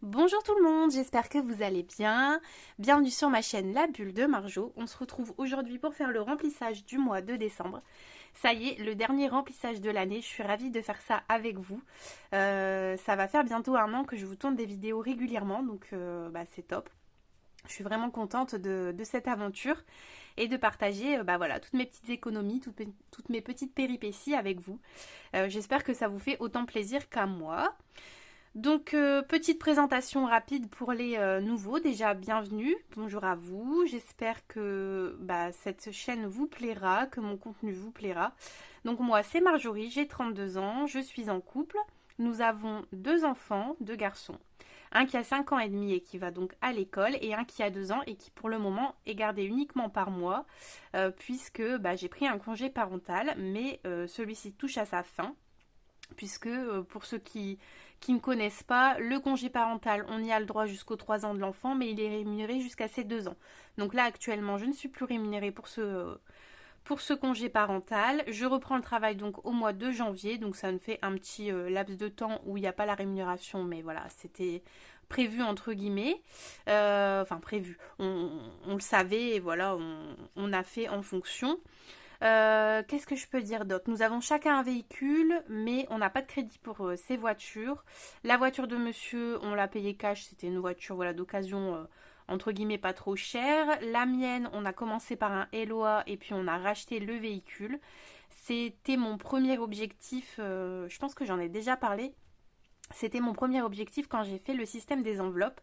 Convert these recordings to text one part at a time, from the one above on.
Bonjour tout le monde, j'espère que vous allez bien. Bienvenue sur ma chaîne La Bulle de Marjo. On se retrouve aujourd'hui pour faire le remplissage du mois de décembre. Ça y est, le dernier remplissage de l'année. Je suis ravie de faire ça avec vous. Ça va faire bientôt un an que je vous tourne des vidéos régulièrement, donc c'est top. Je suis vraiment contente de cette aventure et de partager voilà, toutes mes petites économies, toutes mes petites péripéties avec vous. J'espère que ça vous fait autant plaisir qu'à moi. Donc, petite présentation rapide pour les nouveaux. Déjà, bienvenue, bonjour à vous. J'espère que cette chaîne vous plaira, que mon contenu vous plaira. Donc, moi, c'est Marjorie, j'ai 32 ans, je suis en couple. Nous avons deux enfants, deux garçons. Un qui a 5 ans et demi et qui va donc à l'école, et un qui a 2 ans et qui pour le moment est gardé uniquement par moi, puisque j'ai pris un congé parental, mais celui-ci touche à sa fin puisque pour ceux qui ne connaissent pas, le congé parental, on y a le droit jusqu'aux 3 ans de l'enfant, mais il est rémunéré jusqu'à ses 2 ans. Donc là, actuellement, je ne suis plus rémunérée pour ce congé parental. Je reprends le travail donc au mois de janvier, donc ça me fait un petit laps de temps où il n'y a pas la rémunération, mais voilà, c'était prévu entre guillemets. Enfin, prévu. On le savait et voilà, on a fait en fonction. Qu'est-ce que je peux dire d'autre? Nous avons chacun un véhicule, mais on n'a pas de crédit pour ces voitures. La voiture de monsieur, on l'a payée cash, c'était une voiture voilà, d'occasion, entre guillemets, pas trop chère. La mienne, on a commencé par un Eloa et puis on a racheté le véhicule. C'était mon premier objectif, je pense que j'en ai déjà parlé. C'était mon premier objectif quand j'ai fait le système des enveloppes.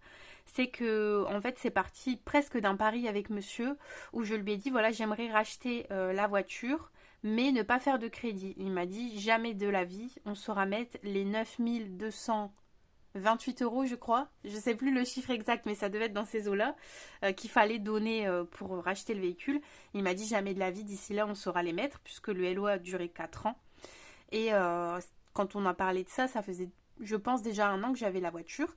C'est que, en fait, c'est parti presque d'un pari avec monsieur où je lui ai dit voilà, j'aimerais racheter la voiture, mais ne pas faire de crédit. Il m'a dit jamais de la vie, on saura mettre les 9 228 €, je crois. Je sais plus le chiffre exact, mais ça devait être dans ces eaux-là, qu'il fallait donner pour racheter le véhicule. Il m'a dit jamais de la vie, d'ici là, on saura les mettre, puisque le LO a duré 4 ans. Et quand on a parlé de ça, ça faisait, je pense, déjà un an que j'avais la voiture.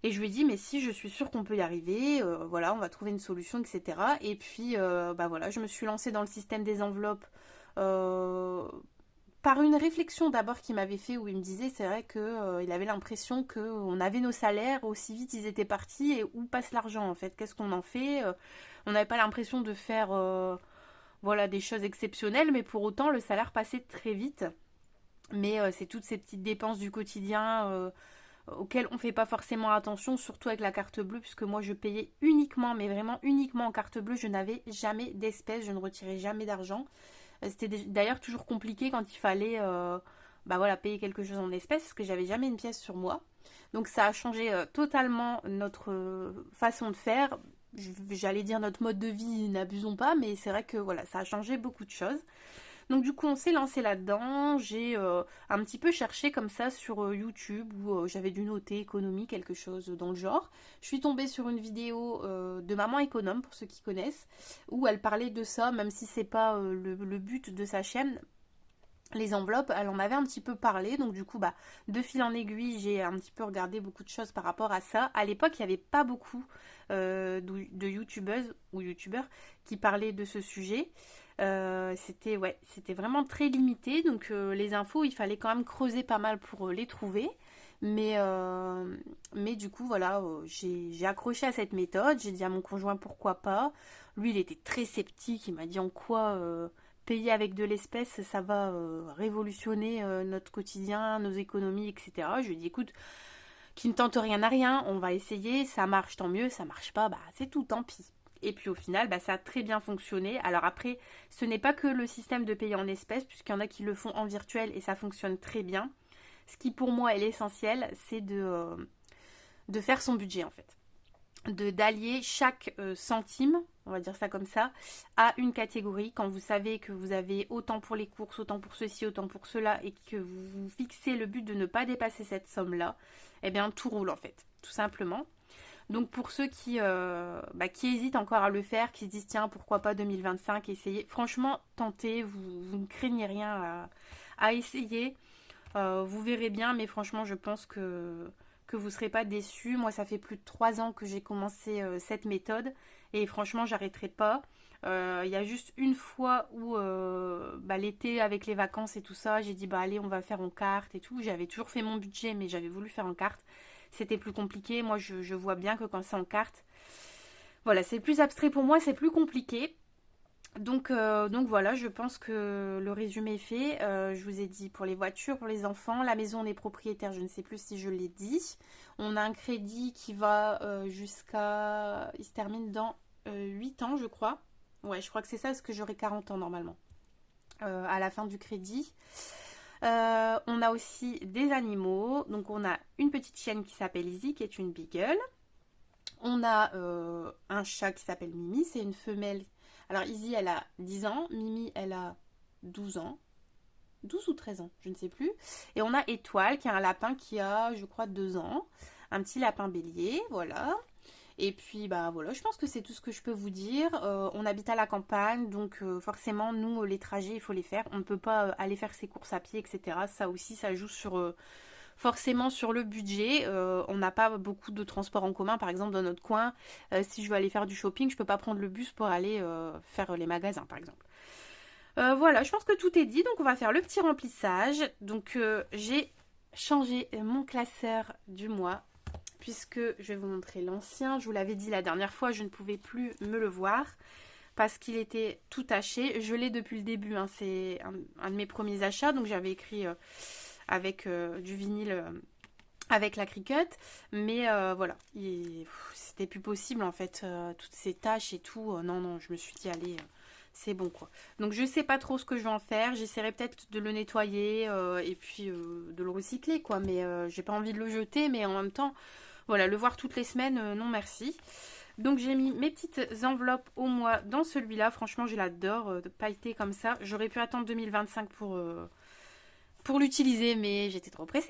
Et je lui ai dit, mais si, je suis sûre qu'on peut y arriver, voilà, on va trouver une solution, etc. Et puis, voilà, je me suis lancée dans le système des enveloppes euh, par une réflexion d'abord qu'il m'avait fait, où il me disait, c'est vrai qu'il avait l'impression qu'on avait nos salaires, aussi vite ils étaient partis, et où passe l'argent en fait, qu'est-ce qu'on en fait. On n'avait pas l'impression de faire voilà, des choses exceptionnelles, mais pour autant, le salaire passait très vite. Mais c'est toutes ces petites dépenses du quotidien auxquelles on ne fait pas forcément attention, surtout avec la carte bleue, puisque moi je payais uniquement, mais vraiment uniquement en carte bleue, je n'avais jamais d'espèces, je ne retirais jamais d'argent. C'était d'ailleurs toujours compliqué quand il fallait voilà, payer quelque chose en espèces, parce que j'avais jamais une pièce sur moi. Donc ça a changé totalement notre façon de faire. J'allais dire notre mode de vie, n'abusons pas, mais c'est vrai que voilà, ça a changé beaucoup de choses. Donc du coup, on s'est lancé là-dedans. J'ai un petit peu cherché comme ça sur YouTube où j'avais dû noter économie, quelque chose dans le genre. Je suis tombée sur une vidéo de Maman Économe, pour ceux qui connaissent, où elle parlait de ça, même si c'est pas le but de sa chaîne. Les enveloppes, elle en avait un petit peu parlé, donc du coup, de fil en aiguille, j'ai un petit peu regardé beaucoup de choses par rapport à ça. À l'époque, il n'y avait pas beaucoup de youtubeuses ou youtubeurs qui parlaient de ce sujet. C'était vraiment très limité, donc les infos, il fallait quand même creuser pas mal pour les trouver. Mais du coup, voilà, j'ai accroché à cette méthode. J'ai dit à mon conjoint pourquoi pas. Lui, il était très sceptique. Il m'a dit en quoi payer avec de l'espèce, ça va révolutionner notre quotidien, nos économies, etc. Je lui ai dit écoute, qui ne tente rien à rien, on va essayer. Ça marche, tant mieux. Ça marche pas, c'est tout, tant pis. Et puis au final, ça a très bien fonctionné. Alors après, ce n'est pas que le système de payer en espèces, puisqu'il y en a qui le font en virtuel et ça fonctionne très bien. Ce qui pour moi est l'essentiel, c'est de faire son budget en fait. D'allier chaque centime, on va dire ça comme ça, à une catégorie. Quand vous savez que vous avez autant pour les courses, autant pour ceci, autant pour cela, et que vous vous fixez le but de ne pas dépasser cette somme-là, eh bien tout roule en fait, tout simplement. Donc pour ceux qui hésitent encore à le faire, qui se disent tiens pourquoi pas 2025, essayez. Franchement, tentez, vous ne craignez rien à essayer. Vous verrez bien, mais franchement, je pense que vous ne serez pas déçus. Moi, ça fait plus de 3 ans que j'ai commencé cette méthode et franchement, j'arrêterai pas. Il y a juste une fois où l'été avec les vacances et tout ça, j'ai dit allez, on va faire en carte et tout. J'avais toujours fait mon budget, mais j'avais voulu faire en carte. c'était plus compliqué. Moi, je vois bien que quand c'est en carte, voilà, c'est plus abstrait pour moi, c'est plus compliqué. Donc voilà, je pense que le résumé est fait. Je vous ai dit pour les voitures, pour les enfants, la maison on est propriétaire, je ne sais plus si je l'ai dit. On a un crédit qui va jusqu'à... Il se termine dans 8 ans, je crois. Ouais, je crois que c'est ça, parce que j'aurai 40 ans normalement à la fin du crédit. On a aussi des animaux. Donc on a une petite chienne qui s'appelle Izzy, qui est une beagle. On a un chat qui s'appelle Mimi, c'est une femelle. Alors Izzy, elle a 10 ans, Mimi, elle a 12 ans. 12 ou 13 ans, je ne sais plus. Et on a Étoile, qui est un lapin qui a, je crois, 2 ans. Un petit lapin bélier, voilà. Et puis, bah voilà, je pense que c'est tout ce que je peux vous dire. On habite à la campagne, donc forcément, nous, les trajets, il faut les faire. On ne peut pas aller faire ses courses à pied, etc. Ça aussi, ça joue sur... forcément sur le budget, on n'a pas beaucoup de transports en commun, par exemple dans notre coin, si je veux aller faire du shopping, je peux pas prendre le bus pour aller faire les magasins par exemple. Voilà, je pense que tout est dit, donc on va faire le petit remplissage. Donc j'ai changé mon classeur du mois, puisque je vais vous montrer l'ancien. Je vous l'avais dit la dernière fois, je ne pouvais plus me le voir parce qu'il était tout taché. Je l'ai depuis le début, hein, c'est un de mes premiers achats, donc j'avais écrit avec du vinyle avec la Cricut, mais voilà, c'était plus possible en fait, toutes ces tâches et tout, non, je me suis dit allez, c'est bon quoi. Donc je sais pas trop ce que je vais en faire, j'essaierai peut-être de le nettoyer et puis de le recycler quoi, mais j'ai pas envie de le jeter, mais en même temps, voilà, le voir toutes les semaines, non merci. Donc j'ai mis mes petites enveloppes au mois dans celui-là, franchement je l'adore, pailleté comme ça, j'aurais pu attendre 2025 pour l'utiliser, mais j'étais trop pressée.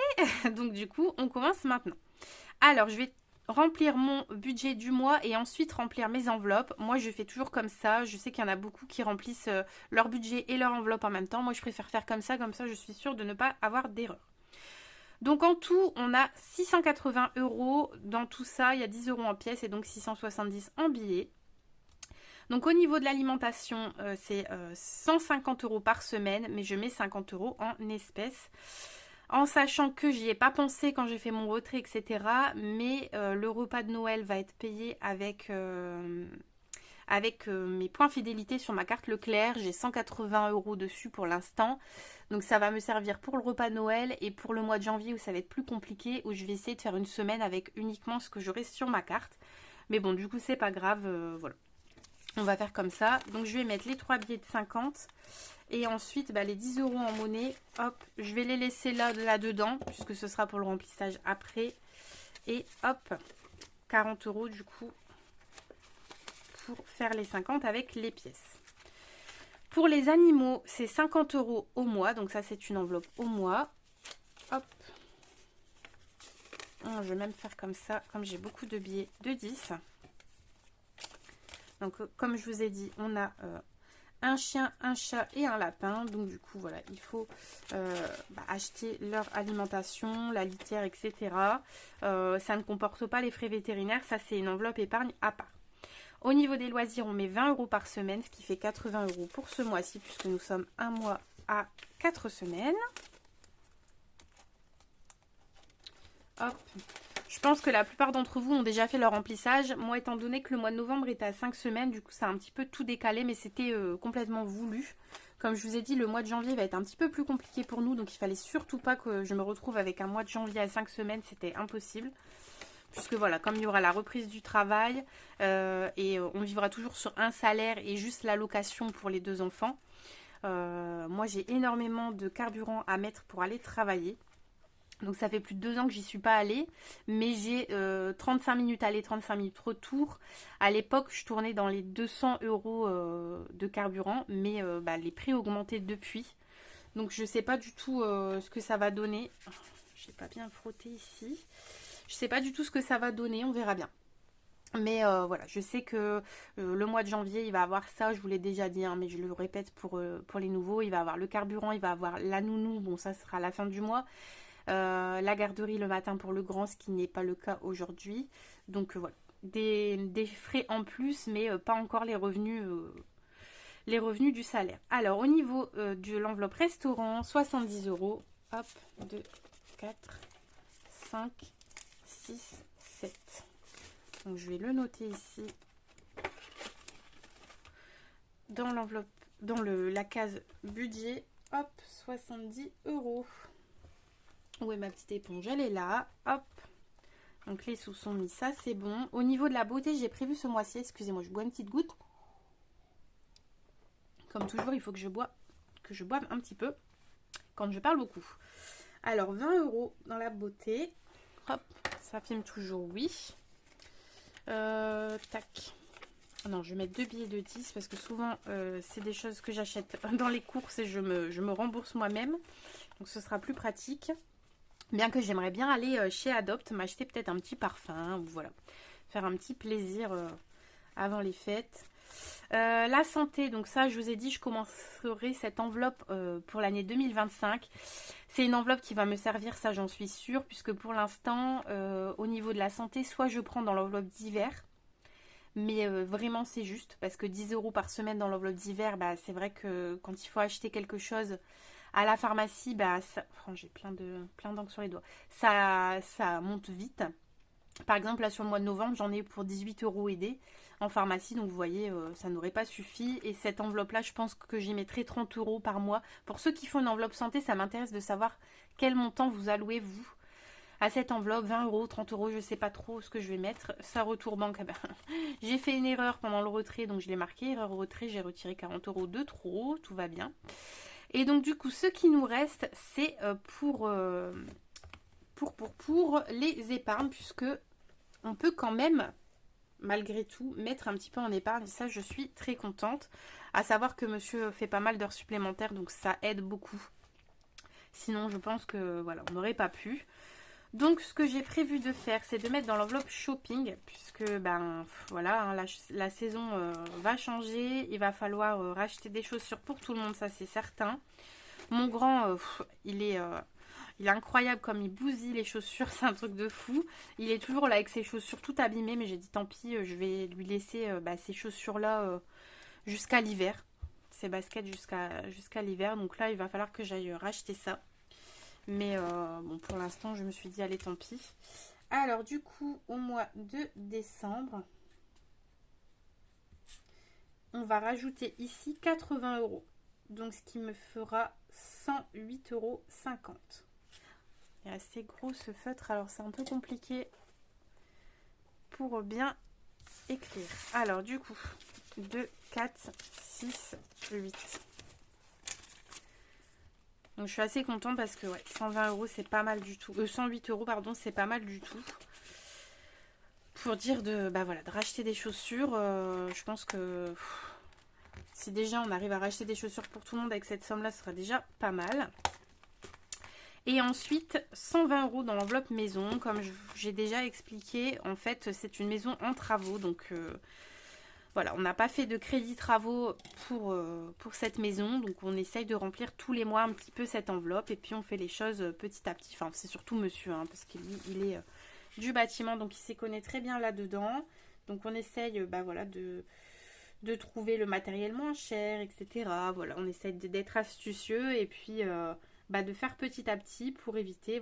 Donc du coup, on commence maintenant. Alors, je vais remplir mon budget du mois et ensuite remplir mes enveloppes. Moi, je fais toujours comme ça. Je sais qu'il y en a beaucoup qui remplissent leur budget et leur enveloppe en même temps. Moi, je préfère faire comme ça je suis sûre de ne pas avoir d'erreur. Donc en tout, on a 680 € dans tout ça. Il y a 10 € en pièces et donc 670 en billets. Donc au niveau de l'alimentation, c'est 150 € par semaine, mais je mets 50 € en espèces. En sachant que j'y ai pas pensé quand j'ai fait mon retrait, etc. Mais le repas de Noël va être payé avec mes points fidélité sur ma carte Leclerc. J'ai 180 € dessus pour l'instant. Donc ça va me servir pour le repas de Noël et pour le mois de janvier où ça va être plus compliqué, où je vais essayer de faire une semaine avec uniquement ce que j'aurai sur ma carte. Mais bon, du coup, c'est pas grave, voilà. On va faire comme ça. Donc je vais mettre les 3 billets de 50 et ensuite les 10 € en monnaie. Hop, je vais les laisser là-dedans puisque ce sera pour le remplissage après. Et hop, 40 € du coup pour faire les 50 avec les pièces. Pour les animaux, c'est 50 € au mois. Donc ça, c'est une enveloppe au mois. Hop. Je vais même faire comme ça, comme j'ai beaucoup de billets de 10. Donc comme je vous ai dit, on a un chien, un chat et un lapin. Donc du coup voilà, il faut acheter leur alimentation, la litière, etc. Ça ne comporte pas les frais vétérinaires, ça c'est une enveloppe épargne à part. Au niveau des loisirs, on met 20 € par semaine, ce qui fait 80 € pour ce mois-ci, puisque nous sommes un mois à 4 semaines. Hop. Je pense que la plupart d'entre vous ont déjà fait leur remplissage. Moi, étant donné que le mois de novembre était à 5 semaines, du coup, ça a un petit peu tout décalé, mais c'était complètement voulu. Comme je vous ai dit, le mois de janvier va être un petit peu plus compliqué pour nous, donc il fallait surtout pas que je me retrouve avec un mois de janvier à 5 semaines, c'était impossible. Puisque voilà, comme il y aura la reprise du travail, et on vivra toujours sur un salaire et juste l'allocation pour les 2 enfants. Moi, j'ai énormément de carburant à mettre pour aller travailler. Donc ça fait plus de 2 ans que j'y suis pas allée, mais j'ai 35 minutes aller, 35 minutes retour. À l'époque, je tournais dans les 200 € de carburant, mais les prix ont augmenté depuis. Donc je sais pas du tout ce que ça va donner. J'ai pas bien frotté ici. Je sais pas du tout ce que ça va donner, on verra bien. Mais voilà, je sais que le mois de janvier, il va avoir ça, je vous l'ai déjà dit, hein, mais je le répète pour les nouveaux. Il va avoir le carburant, il va avoir la nounou, bon ça sera à la fin du mois. La garderie le matin pour le grand, ce qui n'est pas le cas aujourd'hui. Donc voilà, des frais en plus, mais pas encore les revenus du salaire. Alors au niveau de l'enveloppe restaurant, 70 €. Hop, 2, 4, 5, 6, 7. Donc je vais le noter ici dans l'enveloppe, dans la case budget. Hop, 70 €. Où est ma petite éponge? Elle est là. Hop. Donc les sous sont mis, ça c'est bon. Au niveau de la beauté, j'ai prévu ce mois-ci, excusez-moi, je bois une petite goutte. Comme toujours, il faut que je boive un petit peu quand je parle beaucoup. Alors 20 € dans la beauté. Hop, ça filme toujours, oui. Tac. Non, je vais mettre 2 billets de 10 parce que souvent c'est des choses que j'achète dans les courses et je me rembourse moi-même. Donc ce sera plus pratique. Bien que j'aimerais bien aller chez Adopt, m'acheter peut-être un petit parfum ou voilà. Faire un petit plaisir avant les fêtes. La santé, donc ça je vous ai dit, je commencerai cette enveloppe pour l'année 2025. C'est une enveloppe qui va me servir, ça j'en suis sûre, puisque pour l'instant, au niveau de la santé, soit je prends dans l'enveloppe d'hiver, mais vraiment c'est juste, parce que 10 € par semaine dans l'enveloppe d'hiver, bah, c'est vrai que quand il faut acheter quelque chose à la pharmacie, bah, j'ai plein d'encre sur les doigts, ça monte vite. Par exemple, là sur le mois de novembre, j'en ai pour 18 € aidés en pharmacie. Donc vous voyez, ça n'aurait pas suffi. Et cette enveloppe-là, je pense que j'y mettrai 30 € par mois. Pour ceux qui font une enveloppe santé, ça m'intéresse de savoir quel montant vous allouez, vous, à cette enveloppe. 20 €, 30 €, je ne sais pas trop ce que je vais mettre. Ça, retour banque, j'ai fait une erreur pendant le retrait, donc je l'ai marqué. Erreur au retrait, j'ai retiré 40 € de trop. Tout va bien. Et donc du coup, ce qui nous reste, c'est pour les épargnes, puisque on peut quand même, malgré tout, mettre un petit peu en épargne. Et ça, je suis très contente. À savoir que monsieur fait pas mal d'heures supplémentaires, donc ça aide beaucoup. Sinon, je pense que voilà, on n'aurait pas pu. Donc, ce que j'ai prévu de faire, c'est de mettre dans l'enveloppe shopping, puisque ben voilà, hein, la saison va changer. Il va falloir racheter des chaussures pour tout le monde, ça c'est certain. Mon grand, il est incroyable comme il bousille les chaussures, c'est un truc de fou. Il est toujours là avec ses chaussures tout abîmées, mais j'ai dit tant pis, je vais lui laisser ces chaussures-là jusqu'à l'hiver. Ces baskets jusqu'à l'hiver. Donc là, il va falloir que j'aille racheter ça. Mais bon, pour l'instant, je me suis dit, allez, tant pis. Alors, du coup, au mois de décembre, on va rajouter ici 80 €. Donc, ce qui me fera 108,50 €. Il est assez gros ce feutre, alors c'est un peu compliqué pour bien écrire. Alors du coup, 2, 4, 6, 8. Donc je suis assez contente parce que ouais, 120 € c'est pas mal du tout. 108 € pardon, c'est pas mal du tout. Pour dire de racheter des chaussures, je pense que si déjà on arrive à racheter des chaussures pour tout le monde avec cette somme là, ce sera déjà pas mal. Et ensuite, 120 € dans l'enveloppe maison. Comme j'ai déjà expliqué, en fait, c'est une maison en travaux. Donc, voilà, on n'a pas fait de crédit travaux pour cette maison. Donc, on essaye de remplir tous les mois un petit peu cette enveloppe. Et puis, on fait les choses petit à petit. Enfin, c'est surtout monsieur, hein, parce qu'il est du bâtiment. Donc, il s'y connaît très bien là-dedans. Donc, on essaye de trouver le matériel moins cher, etc. Voilà, on essaye d'être astucieux. Et puis... de faire petit à petit pour éviter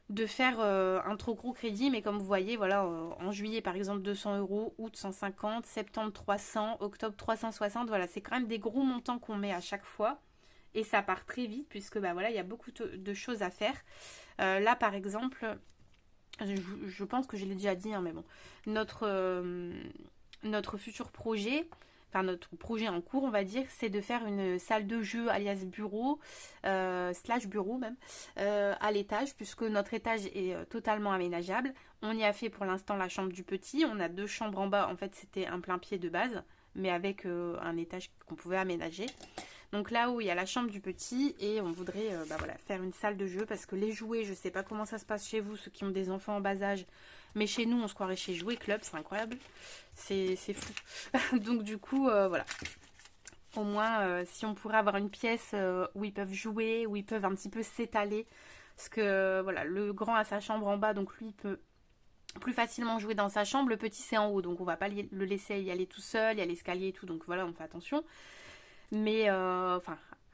de faire un trop gros crédit. Mais comme vous voyez, voilà, en juillet par exemple 200 €, août 150, septembre 300, octobre 360, voilà, c'est quand même des gros montants qu'on met à chaque fois. Et ça part très vite puisque il y a beaucoup de choses à faire. Là par exemple, je pense que je l'ai déjà dit, hein, mais bon, notre futur projet... Enfin, notre projet en cours, on va dire, c'est de faire une salle de jeu alias bureau, slash bureau même, à l'étage, puisque notre étage est totalement aménageable. On y a fait pour l'instant la chambre du petit. On a 2 chambres en bas. En fait, c'était un plein pied de base, mais avec un étage qu'on pouvait aménager. Donc là où il y a la chambre du petit, et on voudrait faire une salle de jeu, parce que les jouets, je ne sais pas comment ça se passe chez vous, ceux qui ont des enfants en bas âge, mais chez nous, on se croirait chez Jouet Club, c'est incroyable. C'est fou. Donc du coup, voilà. Au moins, si on pourrait avoir une pièce où ils peuvent jouer, où ils peuvent un petit peu s'étaler. Parce que, voilà, le grand a sa chambre en bas, donc lui, il peut plus facilement jouer dans sa chambre. Le petit, c'est en haut, donc on va pas le laisser y aller tout seul. Il y a l'escalier et tout, donc voilà, on fait attention. Mais,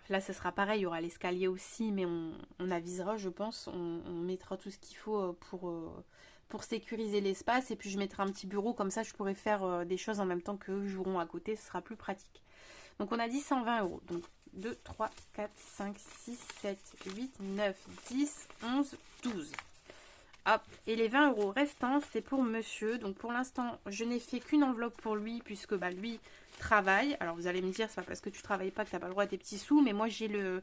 Là, ce sera pareil, il y aura l'escalier aussi, mais on avisera, je pense. On mettra tout ce qu'il faut pour sécuriser l'espace. Et puis, je mettrai un petit bureau, comme ça, je pourrai faire des choses en même temps qu'eux joueront à côté. Ce sera plus pratique. Donc, on a dit 120 euros. Donc, 2, 3, 4, 5, 6, 7, 8, 9, 10, 11, 12. Hop, et les 20 euros restants, c'est pour monsieur. Donc pour l'instant, je n'ai fait qu'une enveloppe pour lui, puisque bah, lui travaille. Alors vous allez me dire, c'est pas parce que tu travailles pas que tu n'as pas le droit à tes petits sous, mais moi j'ai le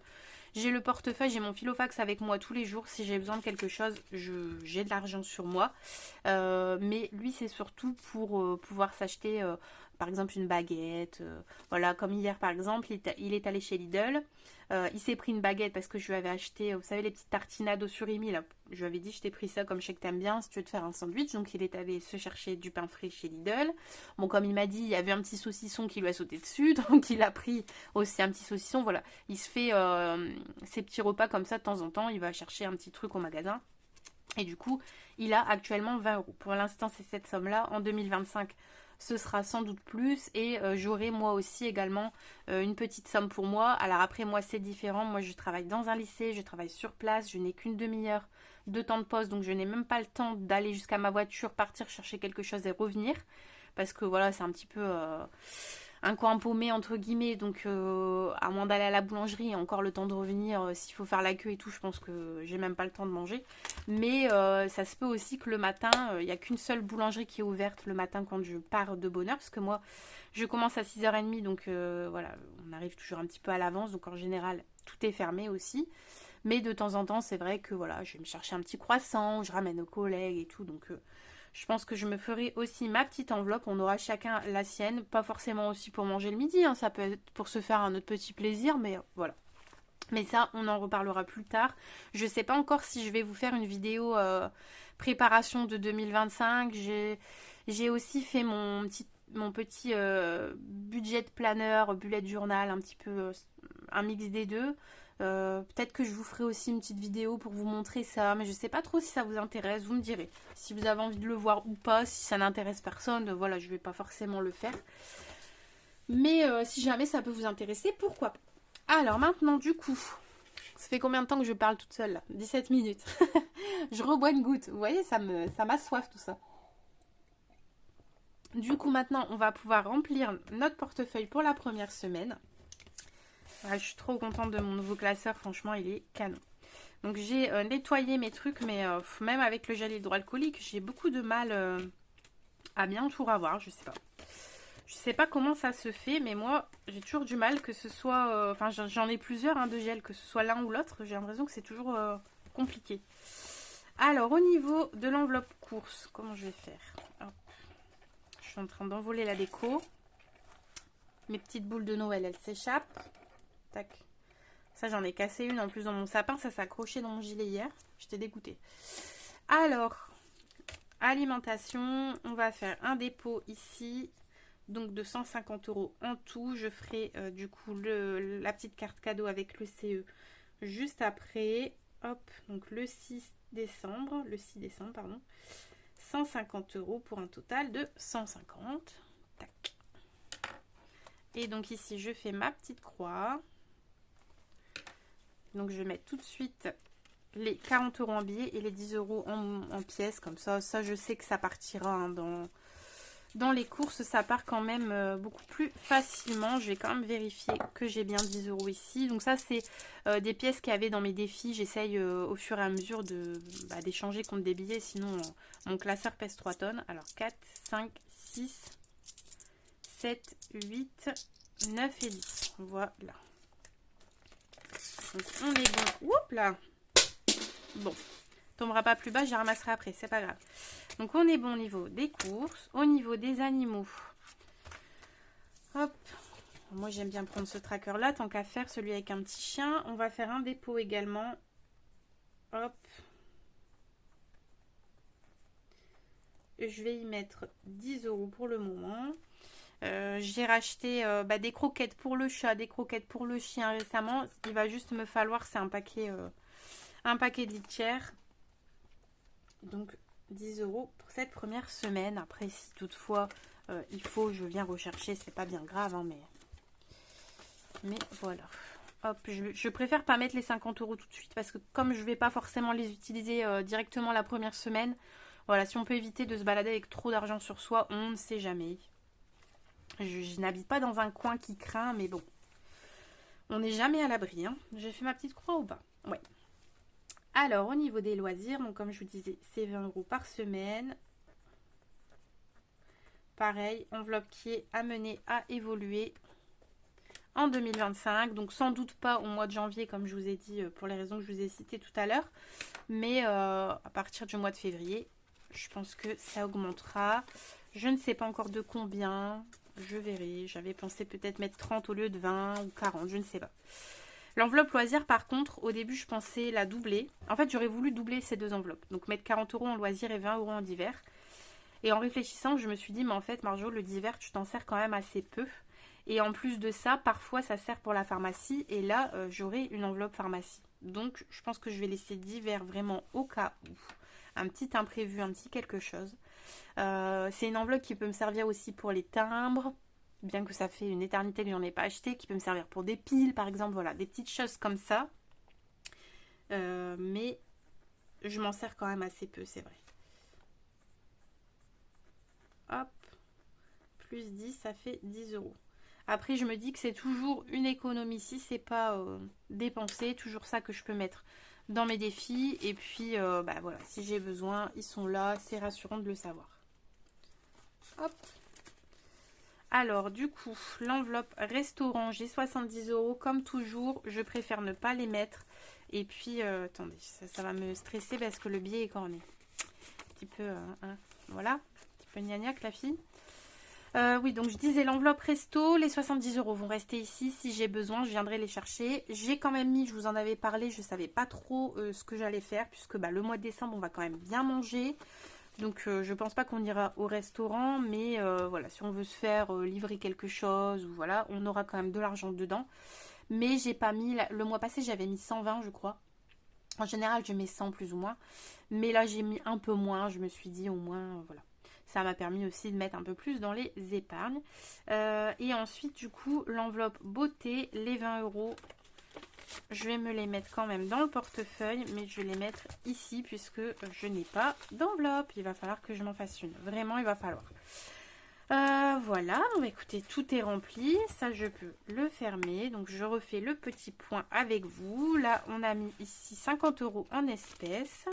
portefeuille, j'ai mon filofax avec moi tous les jours. Si j'ai besoin de quelque chose, j'ai de l'argent sur moi. Mais lui, c'est surtout pour pouvoir s'acheter, par exemple, une baguette. Voilà, comme hier, par exemple, il est allé chez Lidl. Il s'est pris une baguette parce que je lui avais acheté, vous savez, les petites tartinades au surimi, là. Je lui avais dit, je t'ai pris ça comme je sais que t'aimes bien, si tu veux te faire un sandwich. Donc, il est allé se chercher du pain frais chez Lidl. Bon, comme il m'a dit, il y avait un petit saucisson qui lui a sauté dessus. Donc, il a pris aussi un petit saucisson. Voilà, il se fait ses petits repas comme ça de temps en temps. Il va chercher un petit truc au magasin. Et du coup, il a actuellement 20 euros. Pour l'instant, c'est cette somme-là. En 2025, ce sera sans doute plus. Et j'aurai moi aussi également une petite somme pour moi. Alors après, moi, c'est différent. Moi, je travaille dans un lycée, je travaille sur place. Je n'ai qu'une demi-heure de temps de poste. Donc, je n'ai même pas le temps d'aller jusqu'à ma voiture, partir chercher quelque chose et revenir. Parce que voilà, c'est un petit peu un coin paumé entre guillemets, donc à moins d'aller à la boulangerie, encore le temps de revenir, s'il faut faire la queue et tout, je pense que j'ai même pas le temps de manger. Mais ça se peut aussi que le matin, il n'y a qu'une seule boulangerie qui est ouverte le matin quand je pars de bonne heure, parce que moi je commence à 6h30, donc voilà, on arrive toujours un petit peu à l'avance, donc en général tout est fermé aussi. Mais de temps en temps, c'est vrai que voilà, je vais me chercher un petit croissant, je ramène aux collègues et tout, donc je pense que je me ferai aussi ma petite enveloppe. On aura chacun la sienne. Pas forcément aussi pour manger le midi. Hein. Ça peut être pour se faire un autre petit plaisir. Mais voilà. Mais ça, on en reparlera plus tard. Je ne sais pas encore si je vais vous faire une vidéo préparation de 2025. J'ai aussi fait mon petit budget planner, bullet journal, un petit peu un mix des deux. Peut-être que je vous ferai aussi une petite vidéo pour vous montrer ça, mais je sais pas trop si ça vous intéresse, vous me direz. Si vous avez envie de le voir ou pas, si ça n'intéresse personne, voilà, je vais pas forcément le faire. Mais si jamais ça peut vous intéresser, pourquoi pas. Alors maintenant, du coup, ça fait combien de temps que je parle toute seule là? 17 minutes. Je rebois une goutte, vous voyez, ça m'assoiffe tout ça. Du coup, maintenant, on va pouvoir remplir notre portefeuille pour la première semaine. Ah, je suis trop contente de mon nouveau classeur, franchement il est canon. Donc j'ai nettoyé mes trucs, mais même avec le gel hydroalcoolique, j'ai beaucoup de mal à bien tout avoir, je sais pas. Je sais pas comment ça se fait, mais moi j'ai toujours du mal que ce soit... Enfin j'en ai plusieurs hein, de gel, que ce soit l'un ou l'autre, j'ai l'impression que c'est toujours compliqué. Alors au niveau de l'enveloppe course, comment je vais faire? Hop. Je suis en train d'envoler la déco. Mes petites boules de Noël, elles s'échappent. Tac. Ça, j'en ai cassé une en plus dans mon sapin. Ça s'est accroché dans mon gilet hier. J'étais dégoûtée. Alors, alimentation. On va faire un dépôt ici. Donc de 150 euros en tout. Je ferai du coup la petite carte cadeau avec le CE juste après. Hop. Donc le 6 décembre. Le 6 décembre, pardon. 150 euros pour un total de 150. Tac. Et donc ici, je fais ma petite croix. Donc je vais mettre tout de suite les 40 euros en billets et les 10 euros en pièces. Comme ça, je sais que ça partira hein, dans les courses. Ça part quand même beaucoup plus facilement. Je vais quand même vérifier que j'ai bien 10 euros ici. Donc ça, c'est des pièces qu'il y avait dans mes défis. J'essaye au fur et à mesure d'échanger contre des billets. Sinon, mon classeur pèse 3 tonnes. Alors 4, 5, 6, 7, 8, 9 et 10. Voilà. Donc on est bon. Oups là. Bon. Tombera pas plus bas, je ramasserai après, c'est pas grave. Donc on est bon au niveau des courses. Au niveau des animaux. Hop. Moi j'aime bien prendre ce tracker là, tant qu'à faire celui avec un petit chien. On va faire un dépôt également. Hop. Je vais y mettre 10 euros pour le moment. J'ai racheté des croquettes pour le chat, des croquettes pour le chien récemment. Il va juste me falloir, c'est un paquet de litière. Donc 10 euros pour cette première semaine. Après, si toutefois il faut, je viens rechercher. C'est pas bien grave, hein, mais voilà. Hop, je préfère pas mettre les 50 euros tout de suite parce que comme je vais pas forcément les utiliser directement la première semaine, voilà, si on peut éviter de se balader avec trop d'argent sur soi, on ne sait jamais. Je n'habite pas dans un coin qui craint, mais bon, on n'est jamais à l'abri. Hein. J'ai fait ma petite croix ou pas? Ouais. Alors, au niveau des loisirs, donc comme je vous disais, c'est 20 euros par semaine. Pareil, enveloppe qui est amenée à évoluer en 2025. Donc, sans doute pas au mois de janvier, comme je vous ai dit, pour les raisons que je vous ai citées tout à l'heure. Mais à partir du mois de février, je pense que ça augmentera. Je ne sais pas encore de combien. Je verrai. J'avais pensé peut-être mettre 30 au lieu de 20 ou 40, je ne sais pas. L'enveloppe loisir, par contre, au début, je pensais la doubler. En fait, j'aurais voulu doubler ces deux enveloppes. Donc, mettre 40 euros en loisir et 20 euros en divers. Et en réfléchissant, je me suis dit, mais en fait, Marjo, le divers, tu t'en sers quand même assez peu. Et en plus de ça, parfois, ça sert pour la pharmacie. Et là, j'aurai une enveloppe pharmacie. Donc, je pense que je vais laisser divers vraiment au cas où. Un petit imprévu, un petit quelque chose. C'est une enveloppe qui peut me servir aussi pour les timbres. Bien que ça fait une éternité que j'en ai pas acheté. Qui peut me servir pour des piles, par exemple. Voilà, des petites choses comme ça. Mais je m'en sers quand même assez peu, c'est vrai. Hop. Plus 10, ça fait 10 euros. Après, je me dis que c'est toujours une économie si c'est pas dépensé. Toujours ça que je peux mettre dans mes défis. Et puis, bah voilà, si j'ai besoin, ils sont là. C'est rassurant de le savoir. Hop. Alors, du coup, l'enveloppe restaurant, j'ai 70 euros. Comme toujours, je préfère ne pas les mettre. Et puis, attendez, ça va me stresser parce que le billet est corné. Un petit peu, voilà. Un petit peu gnagnac, la fille. Oui, donc je disais l'enveloppe resto, les 70 euros vont rester ici. Si j'ai besoin, je viendrai les chercher. J'ai quand même mis, je vous en avais parlé, je ne savais pas trop ce que j'allais faire. Puisque le mois de décembre, on va quand même bien manger. Donc je pense pas qu'on ira au restaurant. Mais voilà, si on veut se faire livrer quelque chose, ou voilà, on aura quand même de l'argent dedans. Mais j'ai pas mis, le mois passé j'avais mis 120 je crois. En général je mets 100 plus ou moins. Mais là j'ai mis un peu moins, je me suis dit au moins, voilà. Ça m'a permis aussi de mettre un peu plus dans les épargnes. Et ensuite, du coup, l'enveloppe beauté, les 20 euros. Je vais me les mettre quand même dans le portefeuille, mais je vais les mettre ici puisque je n'ai pas d'enveloppe. Il va falloir que je m'en fasse une. Vraiment, il va falloir. Voilà, donc écoutez, tout est rempli. Ça, je peux le fermer. Donc, je refais le petit point avec vous. Là, on a mis ici 50 euros en espèces,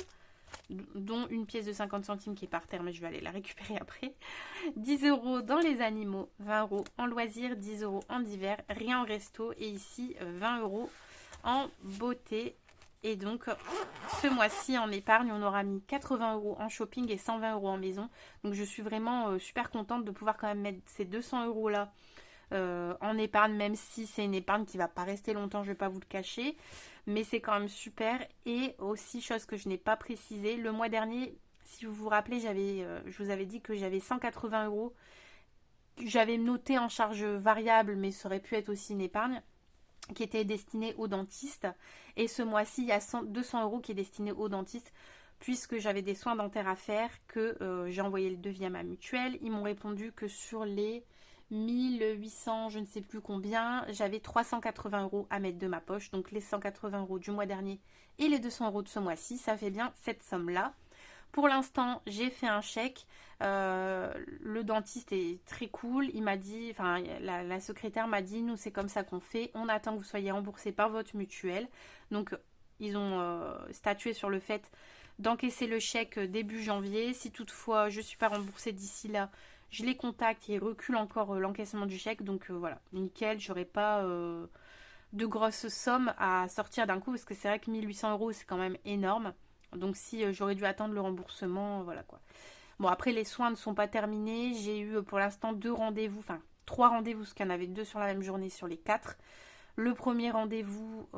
dont une pièce de 50 centimes qui est par terre, mais je vais aller la récupérer après. 10 euros dans les animaux, 20 euros en loisirs, 10 euros en divers, rien en resto. Et ici, 20 euros en beauté. Et donc, ce mois-ci, en épargne, on aura mis 80 euros en shopping et 120 euros en maison. Donc, je suis vraiment super contente de pouvoir quand même mettre ces 200 euros-là en épargne, même si c'est une épargne qui ne va pas rester longtemps, je ne vais pas vous le cacher. Mais c'est quand même super. Et aussi, chose que je n'ai pas précisé, le mois dernier, si vous vous rappelez, je vous avais dit que j'avais 180 euros. J'avais noté en charge variable, mais ça aurait pu être aussi une épargne qui était destinée au dentiste. Et ce mois-ci, il y a 200 euros qui est destiné au dentiste, puisque j'avais des soins dentaires à faire, que j'ai envoyé le devis à ma mutuelle. Ils m'ont répondu que sur les 1800, je ne sais plus combien, j'avais 380 euros à mettre de ma poche. Donc les 180 euros du mois dernier et les 200 euros de ce mois-ci, ça fait bien cette somme-là. Pour l'instant, j'ai fait un chèque. Le dentiste est très cool. Il m'a dit, enfin, la secrétaire m'a dit, nous, c'est comme ça qu'on fait. On attend que vous soyez remboursé par votre mutuelle. Donc, ils ont statué sur le fait d'encaisser le chèque début janvier. Si toutefois, je ne suis pas remboursée d'ici là, je les contacte et ils reculent encore l'encaissement du chèque. Donc, voilà, nickel. J'aurai pas de grosses sommes à sortir d'un coup. Parce que c'est vrai que 1800 euros, c'est quand même énorme. Donc si j'aurais dû attendre le remboursement, voilà quoi. Bon, après les soins ne sont pas terminés. J'ai eu pour l'instant 2 rendez-vous, enfin 3 rendez-vous, parce qu'il y en avait 2 sur la même journée sur les 4. Le premier rendez-vous,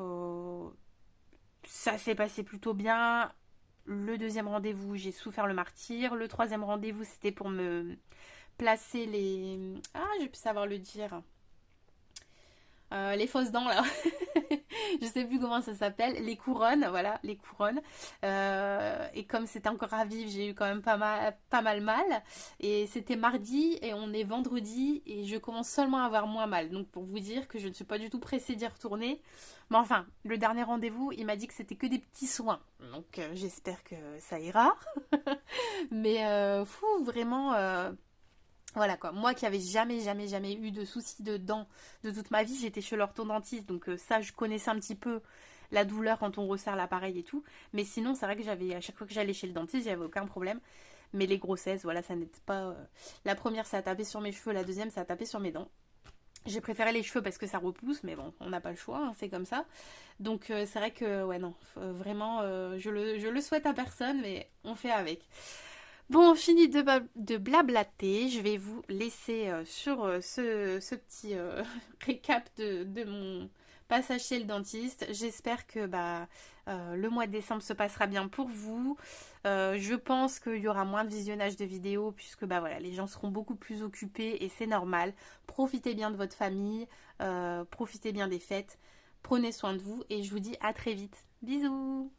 ça s'est passé plutôt bien. Le deuxième rendez-vous, j'ai souffert le martyre. Le troisième rendez-vous, c'était pour me placer les... Ah, je peux savoir le dire. les fausses dents là. Je sais plus comment ça s'appelle, les couronnes, voilà, les couronnes. Et comme c'était encore à vivre, j'ai eu quand même pas mal mal. Et c'était mardi et on est vendredi et je commence seulement à avoir moins mal. Donc pour vous dire que je ne suis pas du tout pressée d'y retourner. Mais enfin, le dernier rendez-vous, il m'a dit que c'était que des petits soins. Donc j'espère que ça ira. Mais fou, vraiment. Voilà quoi, moi qui avais jamais eu de soucis de dents de toute ma vie, j'étais chez l'orthodontiste, donc ça je connaissais un petit peu la douleur quand on resserre l'appareil et tout, mais sinon c'est vrai que j'avais, à chaque fois que j'allais chez le dentiste, j'avais aucun problème, mais les grossesses, voilà, ça n'était pas... La première ça a tapé sur mes cheveux, la deuxième ça a tapé sur mes dents. J'ai préféré les cheveux parce que ça repousse, mais bon, on n'a pas le choix, hein, c'est comme ça. Donc c'est vrai que, ouais non, vraiment, je le souhaite à personne, mais on fait avec. Bon, fini de blablater, je vais vous laisser sur ce petit récap de mon passage chez le dentiste. J'espère que le mois de décembre se passera bien pour vous. Je pense qu'il y aura moins de visionnage de vidéos puisque voilà, les gens seront beaucoup plus occupés et c'est normal. Profitez bien de votre famille, profitez bien des fêtes, prenez soin de vous et je vous dis à très vite. Bisous!